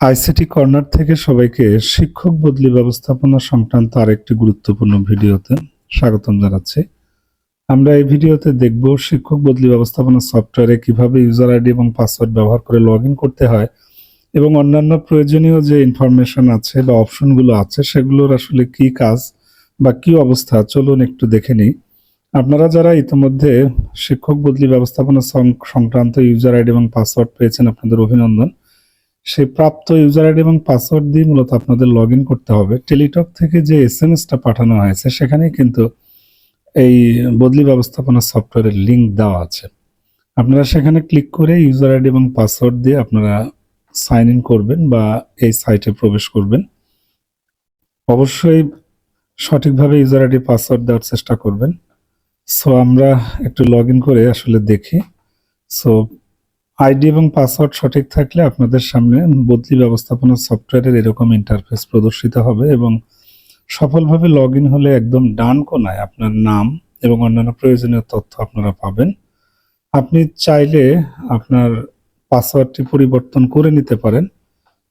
ICT corner থেকে সবাইকে শিক্ষক বদলি ব্যবস্থাপনা সংক্রান্ত আরেকটি গুরুত্বপূর্ণ ভিডিওতে স্বাগতম জানাচ্ছি। আমরা এই ভিডিওতে দেখব শিক্ষক বদলি ব্যবস্থাপনা সফটওয়্যারে কিভাবে ইউজার আইডি এবং পাসওয়ার্ড ব্যবহার করে লগ ইন করতে হয় এবং অন্যান্য প্রয়োজনীয় যে ইনফরমেশন আছে বা অপশনগুলো আছে সেগুলোর আসলে কি কাজ বা কি অবস্থা চলুন একটু দেখে নিই। আপনারা যারা ইতিমধ্যে শিক্ষক বদলি ব্যবস্থাপনা সংক্রান্ত ইউজার আইডি এবং পাসওয়ার্ড পেয়েছেন, আপনাদের অভিনন্দন। সেই প্রাপ্ত ইউজার আইডি এবং পাসওয়ার্ড দিয়ে মূলত আপনাদের লগ ইন করতে হবে। টেলিটক থেকে যে এসএমএসটা পাঠানো হয়েছে সেখানে কিন্তু এই বদলি ব্যবস্থাপনা সফটওয়্যারের লিঙ্ক দেওয়া আছে। আপনারা সেখানে ক্লিক করে ইউজার আইডি এবং পাসওয়ার্ড দিয়ে আপনারা সাইন ইন করবেন বা এই সাইটে প্রবেশ করবেন। অবশ্যই সঠিকভাবে ইউজার আইডি পাসওয়ার্ড দেওয়ার চেষ্টা করবেন। সো আমরা একটু লগ ইন করে আসলে দেখি। সো আইডি এবং পাসওয়ার্ড সঠিক থাকলে আপনাদের সামনে বদলি ব্যবস্থাপনা সফটওয়্যারের এরকম ইন্টারফেস প্রদর্শিত হবে এবং সফলভাবে লগ ইন হলে একদম ডান কোনায় আপনার নাম এবং অন্যান্য প্রয়োজনীয় তথ্য আপনারা পাবেন। আপনি চাইলে আপনার পাসওয়ার্ডটি পরিবর্তন করে নিতে পারেন।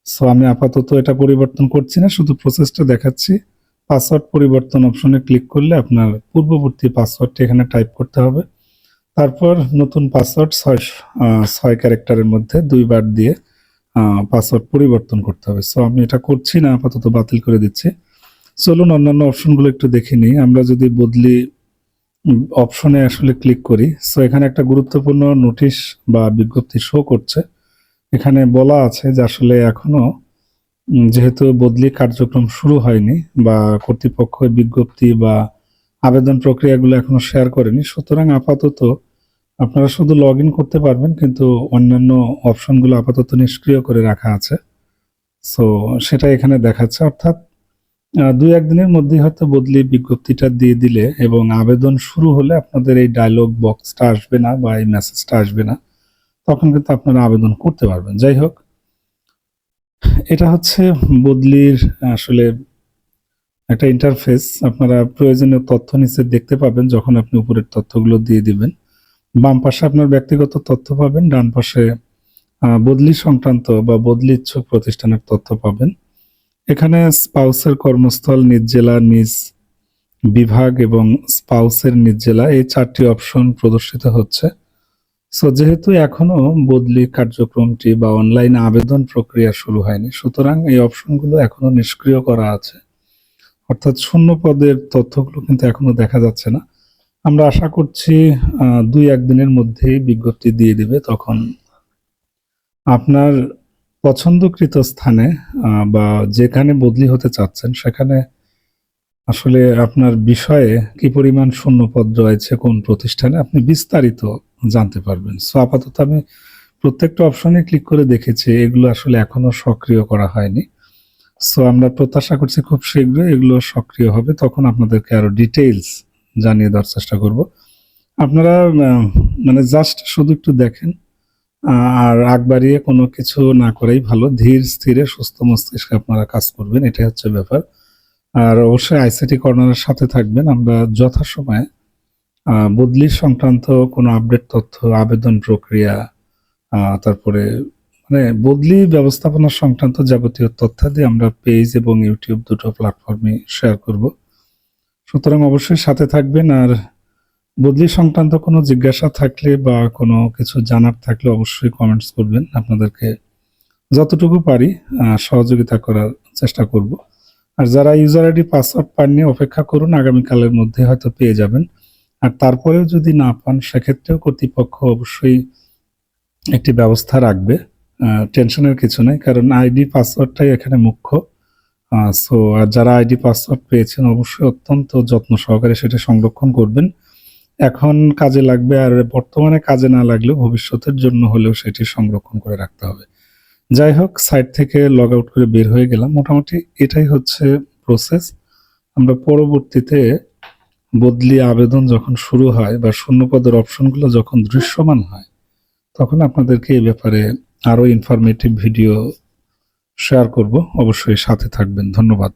সো আমি আপাতত এটা পরিবর্তন করছি না, শুধু প্রসেসটা দেখাচ্ছি। পাসওয়ার্ড পরিবর্তন অপশনে ক্লিক করলে আপনার পূর্ববর্তী পাসওয়ার্ডটি এখানে টাইপ করতে হবে। তারপর নতুন পাসওয়ার্ড 6 ক্যারেক্টারের মধ্যে 2 বার দিয়ে পাসওয়ার্ড পরিবর্তন করতে হবে। সো আমি এটা করছি না, আপাতত বাতিল করে দিচ্ছি। চলুন অন্যান্য অপশনগুলো একটু দেখে নিই। আমরা যদি বদলি অপশনে আসলে ক্লিক করি, সো এখানে একটা গুরুত্বপূর্ণ নোটিশ বা বিজ্ঞপ্তি শো করছে। এখানে বলা আছে যে আসলে এখনো যেহেতু বদলি কার্যক্রম শুরু হয়নি বা কর্তৃপক্ষ বিজ্ঞপ্তি বা আবেদন প্রক্রিয়াগুলো এখনো শেয়ার করেনি, সুতরাং আপাতত আপনারা শুধু লগ ইন করতে পারবেন, কিন্তু অন্যান্য অপশনগুলো আপাতত নিষ্ক্রিয় করে রাখা আছে। সো সেটা এখানে দেখাচ্ছে, অর্থাৎ 2-1 দিনের মধ্যেই হয়তো বদলি বিজ্ঞপ্তিটা দিয়ে দিলে এবং আবেদন শুরু হলে আপনাদের এই ডায়লগ বক্সটা আসবে না বা এই মেসেজটা আসবে না, তখন কিন্তু আপনারা আবেদন করতে পারবেন। যাই হোক, এটা হচ্ছে বদলির আসলে একটা ইন্টারফেস। আপনারা প্রয়োজনীয় তথ্য নিচে দেখতে পাবেন যখন আপনি উপরের তথ্যগুলো দিয়ে দিবেন। বাম পাশে আপনার ব্যক্তিগত তথ্য পাবেন, ডান পাশে বদলি সংক্রান্ত বা বদলি ইচ্ছুক প্রতিষ্ঠানের তথ্য পাবেন। এখানে স্পাউসের কর্মস্থল, নিজ জেলা, নিজ বিভাগ এবং স্পাউসের নিজ জেলা, এই 4টি অপশন প্রদর্শিত হচ্ছে। সো যেহেতু এখনো বদলি কার্যক্রমটি বা অনলাইন আবেদন প্রক্রিয়া শুরু হয়নি, সুতরাং এই অপশনগুলো এখনো নিষ্ক্রিয় করা আছে, অর্থাৎ শূন্য পদের তথ্যগুলো কিন্তু এখনো দেখা যাচ্ছে না। আমরা আশা করছি 2-1 দিনের মধ্যেই বিজ্ঞপ্তি দিয়ে দিবে, তখন আপনার পছন্দকৃত স্থানে বা যেখানে বদলি হতে চাচ্ছেন সেখানে আসলে আপনার বিষয়ে কি পরিমাণ শূন্য পদ রয়েছে কোন প্রতিষ্ঠানে আপনি বিস্তারিত জানতে পারবেন। সো আপাতত আমি প্রত্যেকটা অপশনে ক্লিক করে দেখেছি, এগুলো আসলে এখনো সক্রিয় করা হয়নি। সো আমরা প্রত্যাশা করছি খুব শীঘ্রই এগুলো সক্রিয় হবে, তখন আপনাদেরকে আরো ডিটেইলস জানিয়ে দেওয়ার চেষ্টা করব। আপনারা মানে জাস্ট শুধু একটু দেখেন, আর আগ বাড়িয়ে কোনো কিছু না করেই ভালো। ধীর স্থিরে সুস্থ মস্তিষ্কে আপনারা কাজ করবেন, এটাই হচ্ছে ব্যাপার। আর অবশ্যই আইসিটি কর্নারের সাথে থাকবেন। আমরা যথাসময়ে বদলি সংক্রান্ত কোনো আপডেট তথ্য, আবেদন প্রক্রিয়া, তারপরে মানে বদলি ব্যবস্থাপনা সংক্রান্ত যাবতীয় তথ্যাদি আমরা পেজ এবং ইউটিউব দুটো প্ল্যাটফর্মে শেয়ার করব। সুতরাং অবশ্যই সাথে থাকবেন। আর বদলি সংক্রান্ত কোনো জিজ্ঞাসা থাকলে বা কোনো কিছু জানার থাকলে অবশ্যই কমেন্টস করবেন। আপনাদেরকে যতটুকু পারি সহযোগিতা করার চেষ্টা করব। আর যারা ইউজার আইডি পাসওয়ার্ড পাননি, অপেক্ষা করুন, আগামীকালের মধ্যে হয়তো পেয়ে যাবেন। আর তারপরেও যদি না পান, সেক্ষেত্রেও কর্তৃপক্ষ অবশ্যই একটি ব্যবস্থা রাখবে। টেনশনের কিছু নেই, কারণ আইডি পাসওয়ার্ডটাই এখানে মুখ্য। সো আর যারা আইডি পাসওয়ার্ড পেয়েছেন অবশ্যই অত্যন্ত যত্ন সহকারে সেটা সংরক্ষণ করবেন। এখন কাজে লাগবে, আর বর্তমানে কাজে না লাগলেও ভবিষ্যতের জন্য হলেও সেটি সংরক্ষণ করে রাখতে হবে। যাই হোক, সাইট থেকে লগ আউট করে বের হয়ে গেলাম। মোটামুটি এটাই হচ্ছে প্রসেস। আমরা পরবর্তীতে বদলি আবেদন যখন শুরু হয় বা শূন্যপদের অপশনগুলো যখন দৃশ্যমান হয়, তখন আপনাদেরকে এই ব্যাপারে আরো ইনফরমেটিভ ভিডিও শেয়ার করব। অবশ্যই সাথে থাকবেন। ধন্যবাদ।